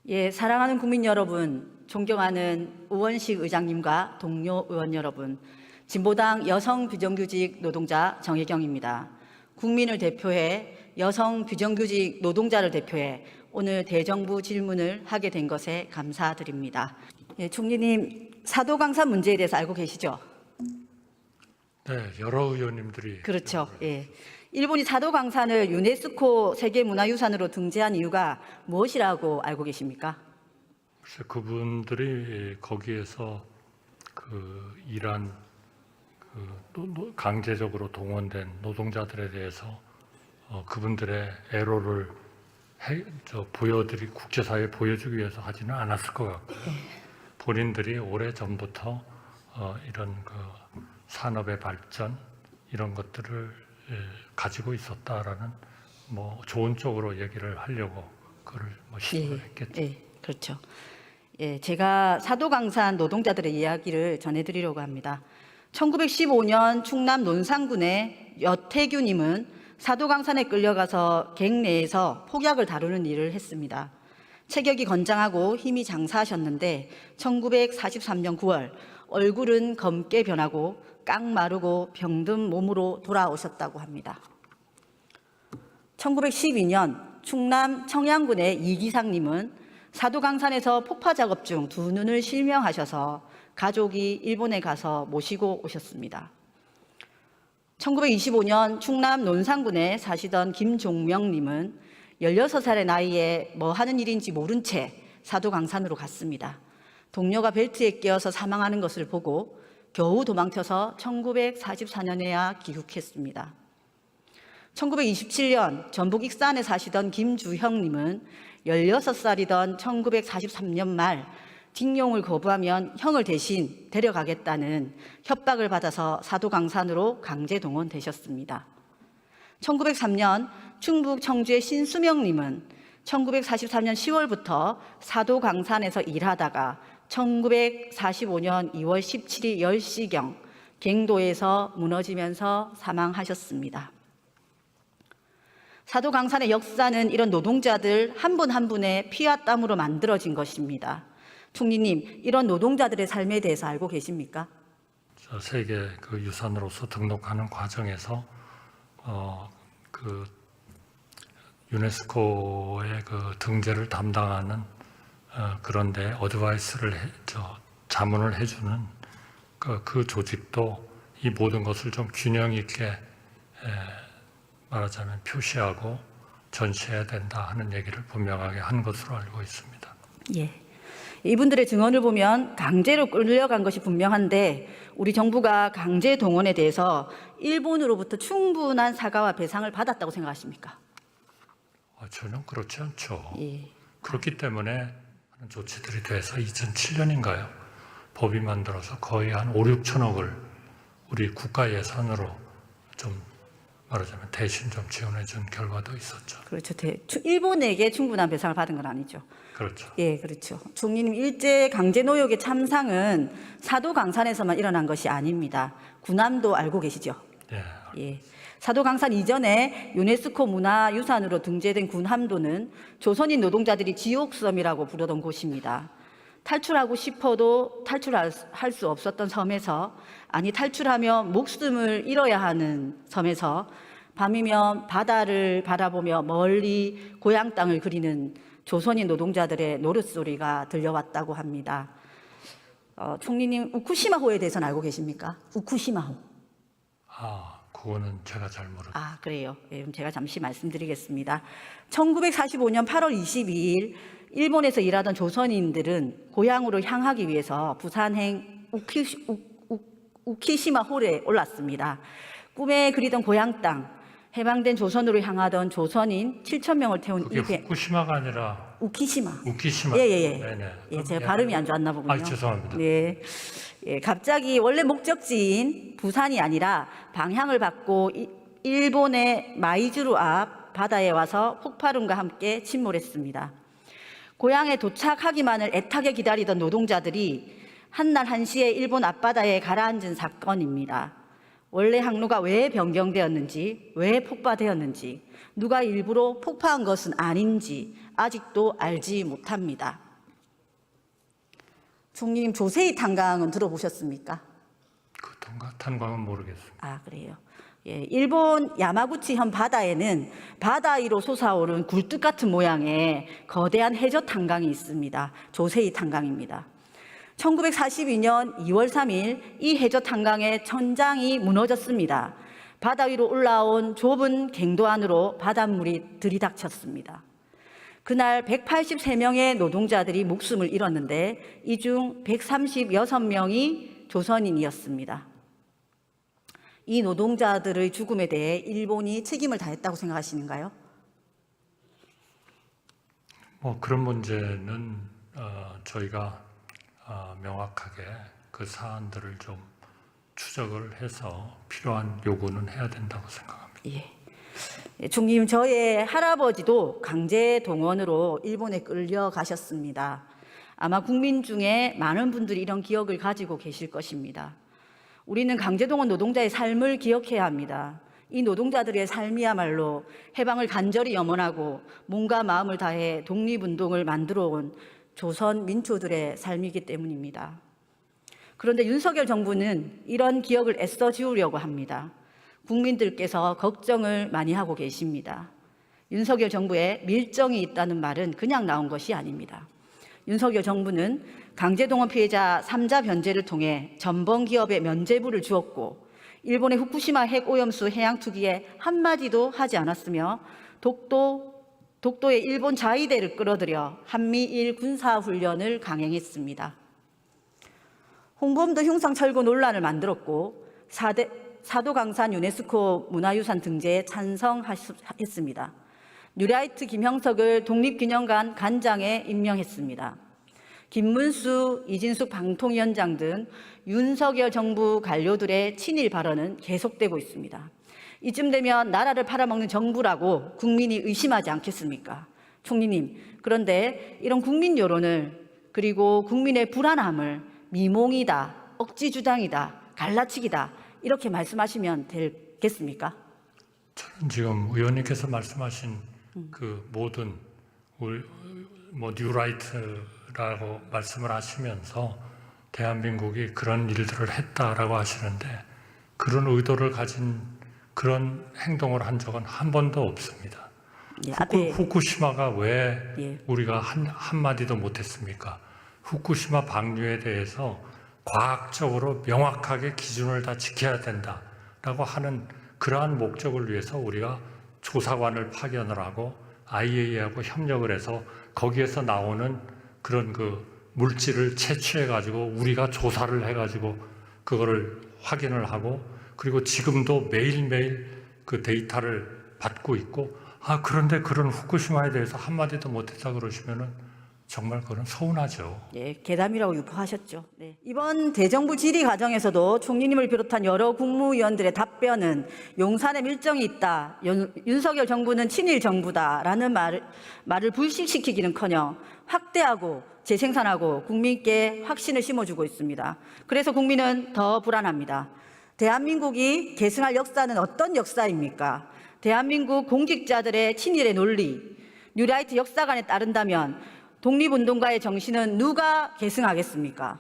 예, 사랑하는 국민 여러분, 존경하는 우원식 의장님과 동료 의원 여러분, 진보당 여성 비정규직 노동자 정혜경입니다. 국민을 대표해 여성 비정규직 노동자를 대표해 오늘 대정부 질문을 하게 된 것에 감사드립니다. 예, 총리님, 사도강산 문제에 대해서 알고 계시죠? 네, 여러 의원님들이 그렇죠. 예. 일본이 사도강산을 유네스코 세계문화유산으로 등재한 이유가 무엇이라고 알고 계십니까? 글쎄, 그분들이 거기에서 일한 강제적으로 동원된 노동자들에 대해서 그분들의 애로를 국제사회에 보여주기 위해서 하지는 않았을 것 같고요. 본인들이 오래전부터 이런 산업의 발전 이런 것들을 가지고 있었다라는 좋은 쪽으로 얘기를 하려고 그걸 시도를 했겠죠. 예, 그렇죠. 예, 제가 사도강산 노동자들의 이야기를 전해드리려고 합니다. 1915년 충남 논산군의 여태규님은 사도강산에 끌려가서 갱 내에서 폭약을 다루는 일을 했습니다. 체격이 건장하고 힘이 장사하셨는데 1943년 9월 얼굴은 검게 변하고 깡마르고 병든 몸으로 돌아오셨다고 합니다. 1912년 충남 청양군의 이기상님은 사도강산에서 폭파 작업 중 두 눈을 실명하셔서 가족이 일본에 가서 모시고 오셨습니다. 1925년 충남 논산군에 사시던 김종명님은 16살의 나이에 뭐 하는 일인지 모른 채 사도강산으로 갔습니다. 동료가 벨트에 끼어서 사망하는 것을 보고 겨우 도망쳐서 1944년에야 귀국했습니다. 1927년 전북 익산에 사시던 김주형님은 16살이던 1943년 말 징용을 거부하면 형을 대신 데려가겠다는 협박을 받아서 사도강산으로 강제 동원되셨습니다. 1903년 충북 청주의 신수명님은 1943년 10월부터 사도강산에서 일하다가 1945년 2월 17일 10시경 갱도에서 무너지면서 사망하셨습니다. 사도강산의 역사는 이런 노동자들 한 분 한 분의 피와 땀으로 만들어진 것입니다. 총리님, 이런 노동자들의 삶에 대해서 알고 계십니까? 세계 유산으로서 등록하는 과정에서 유네스코의 등재를 담당하는 그런데 어드바이스를 자문을 해주는 그 조직도 이 모든 것을 좀 균형 있게 말하자면 표시하고 전시해야 된다 하는 얘기를 분명하게 한 것으로 알고 있습니다. 예. 이분들의 증언을 보면 강제로 끌려간 것이 분명한데 우리 정부가 강제 동원에 대해서 일본으로부터 충분한 사과와 배상을 받았다고 생각하십니까? 전혀 그렇지 않죠. 예. 그렇기 때문에 조치들이 돼서 2007년인가요? 법이 만들어서 거의 한 5, 6천억을 우리 국가 예산으로 좀 말하자면 대신 좀 지원해 준 결과도 있었죠. 그렇죠. 일본에게 충분한 배상을 받은 건 아니죠. 그렇죠. 예, 그렇죠. 총리님, 일제 강제 노역의 참상은 사도강산에서만 일어난 것이 아닙니다. 군함도 알고 계시죠? 예. 예. 사도강산 이전에 유네스코 문화유산으로 등재된 군함도는 조선인 노동자들이 지옥섬이라고 부르던 곳입니다. 탈출하고 싶어도 탈출할 수 없었던 섬에서, 아니 탈출하며 목숨을 잃어야 하는 섬에서 밤이면 바다를 바라보며 멀리 고향 땅을 그리는 조선인 노동자들의 노랫소리가 들려왔다고 합니다. 총리님, 우쿠시마호에 대해서는 알고 계십니까? 우쿠시마호. 그거는 제가 잘 모르겠어요. 그래요. 예, 그럼 제가 잠시 말씀드리겠습니다. 1945년 8월 22일 일본에서 일하던 조선인들은 고향으로 향하기 위해서 부산행 우키시마홀에 올랐습니다. 꿈에 그리던 고향 땅, 해방된 조선으로 향하던 조선인 7,000명을 태운 그게 후쿠시마가 아니라 우키시마. 우키시마. 예. 네네. 예, 제가 발음이 안 좋았나 보군요. 죄송합니다. 네. 예, 갑자기 원래 목적지인 부산이 아니라 방향을 바꿔 일본의 마이즈루 앞 바다에 와서 폭발음과 함께 침몰했습니다. 고향에 도착하기만을 애타게 기다리던 노동자들이 한날 한시에 일본 앞바다에 가라앉은 사건입니다. 원래 항로가 왜 변경되었는지, 왜 폭파되었는지, 누가 일부러 폭파한 것은 아닌지 아직도 알지 못합니다. 총리님, 조세희 탄광은 들어보셨습니까? 그 탄광은 모르겠습니다. 아, 그래요. 예, 일본 야마구치현 바다에는 바다 위로 솟아오른 굴뚝 같은 모양의 거대한 해저 탄광이 있습니다. 조세희 탄광입니다. 1942년 2월 3일 이 해저 탄광의 천장이 무너졌습니다. 바다 위로 올라온 좁은 갱도 안으로 바닷물이 들이닥쳤습니다. 그날 183명의 노동자들이 목숨을 잃었는데 이 중 136명이 조선인이었습니다. 이 노동자들의 죽음에 대해 일본이 책임을 다했다고 생각하시는가요? 그런 문제는 저희가 명확하게 그 사안들을 좀 추적을 해서 필요한 요구는 해야 된다고 생각합니다. 예. 총리님, 저의 할아버지도 강제 동원으로 일본에 끌려가셨습니다. 아마 국민 중에 많은 분들이 이런 기억을 가지고 계실 것입니다. 우리는 강제동원 노동자의 삶을 기억해야 합니다. 이 노동자들의 삶이야말로 해방을 간절히 염원하고 몸과 마음을 다해 독립운동을 만들어온 조선 민초들의 삶이기 때문입니다. 그런데 윤석열 정부는 이런 기억을 애써 지우려고 합니다. 국민들께서 걱정을 많이 하고 계십니다. 윤석열 정부에 밀정이 있다는 말은 그냥 나온 것이 아닙니다. 윤석열 정부는 강제동원 피해자 3자 변제를 통해 전범 기업에 면죄부를 주었고 일본의 후쿠시마 핵오염수 해양 투기에 한마디도 하지 않았으며 독도의 일본 자위대를 끌어들여 한미일 군사훈련을 강행했습니다. 홍범도 흉상 철거 논란을 만들었고 사도강산 유네스코 문화유산 등재에 찬성했습니다. 뉴라이트 김형석을 독립기념관 관장에 임명했습니다. 김문수, 이진숙 방통위원장 등 윤석열 정부 관료들의 친일 발언은 계속되고 있습니다. 이쯤 되면 나라를 팔아먹는 정부라고 국민이 의심하지 않겠습니까? 총리님, 그런데 이런 국민 여론을 그리고 국민의 불안함을 미몽이다, 억지 주장이다, 갈라치기다 이렇게 말씀하시면 되겠습니까? 저는 지금 의원님께서 말씀하신 그 모든 뉴라이트라고 말씀을 하시면서 대한민국이 그런 일들을 했다라고 하시는데 그런 의도를 가진 그런 행동을 한 적은 한 번도 없습니다. 예, 후쿠시마가 왜 우리가 한마디도 못했습니까? 후쿠시마 방류에 대해서 과학적으로 명확하게 기준을 다 지켜야 된다라고 하는 그러한 목적을 위해서 우리가 조사관을 파견을 하고 IAEA하고 협력을 해서 거기에서 나오는 그런 그 물질을 채취해가지고 우리가 조사를 해가지고 그거를 확인을 하고 그리고 지금도 매일매일 그 데이터를 받고 있고 그런데 그런 후쿠시마에 대해서 한마디도 못했다 그러시면은 정말 그건 서운하죠. 예, 괴담이라고 유포하셨죠. 네. 이번 대정부 질의 과정에서도 총리님을 비롯한 여러 국무위원들의 답변은 용산에 밀정이 있다, 윤석열 정부는 친일 정부다라는 말을 불식시키기는커녕 확대하고 재생산하고 국민께 확신을 심어주고 있습니다. 그래서 국민은 더 불안합니다. 대한민국이 계승할 역사는 어떤 역사입니까? 대한민국 공직자들의 친일의 논리, 뉴라이트 역사관에 따른다면 독립운동가의 정신은 누가 계승하겠습니까?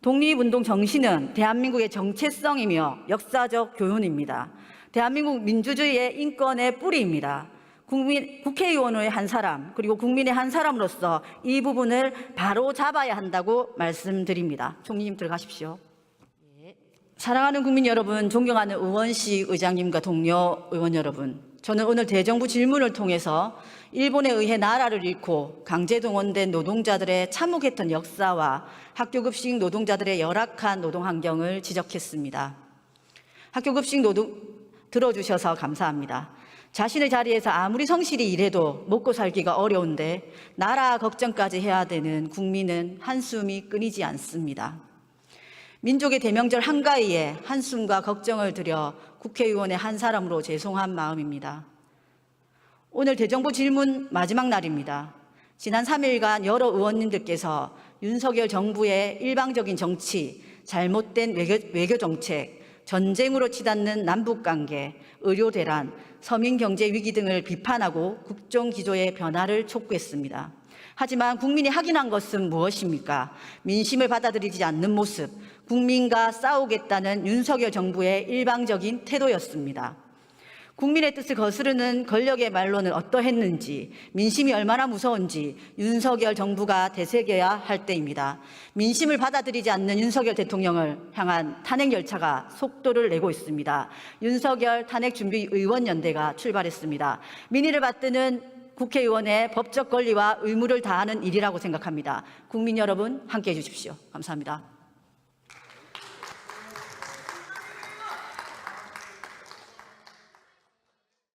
독립운동 정신은 대한민국의 정체성이며 역사적 교훈입니다. 대한민국 민주주의의 인권의 뿌리입니다. 국회의원의 한 사람 그리고 국민의 한 사람으로서 이 부분을 바로 잡아야 한다고 말씀드립니다. 총리님 들어가십시오. 사랑하는 국민 여러분, 존경하는 우원식 의장님과 동료 의원 여러분, 저는 오늘 대정부 질문을 통해서 일본에 의해 나라를 잃고 강제동원된 노동자들의 참혹했던 역사와 학교급식 노동자들의 열악한 노동 환경을 지적했습니다. 학교급식 노동 들어주셔서 감사합니다. 자신의 자리에서 아무리 성실히 일해도 먹고 살기가 어려운데 나라 걱정까지 해야 되는 국민은 한숨이 끊이지 않습니다. 민족의 대명절 한가위에 한숨과 걱정을 들여 국회의원의 한 사람으로 죄송한 마음입니다. 오늘 대정부 질문 마지막 날입니다. 지난 3일간 여러 의원님들께서 윤석열 정부의 일방적인 정치, 잘못된 외교 정책, 전쟁으로 치닫는 남북관계, 의료대란, 서민경제 위기 등을 비판하고 국정기조의 변화를 촉구했습니다. 하지만 국민이 확인한 것은 무엇입니까? 민심을 받아들이지 않는 모습, 국민과 싸우겠다는 윤석열 정부의 일방적인 태도였습니다. 국민의 뜻을 거스르는 권력의 말로는 어떠했는지, 민심이 얼마나 무서운지 윤석열 정부가 되새겨야 할 때입니다. 민심을 받아들이지 않는 윤석열 대통령을 향한 탄핵 열차가 속도를 내고 있습니다. 윤석열 탄핵준비의원연대가 출발했습니다. 민의를 받드는 국회의원의 법적 권리와 의무를 다하는 일이라고 생각합니다. 국민 여러분, 함께해 주십시오. 감사합니다.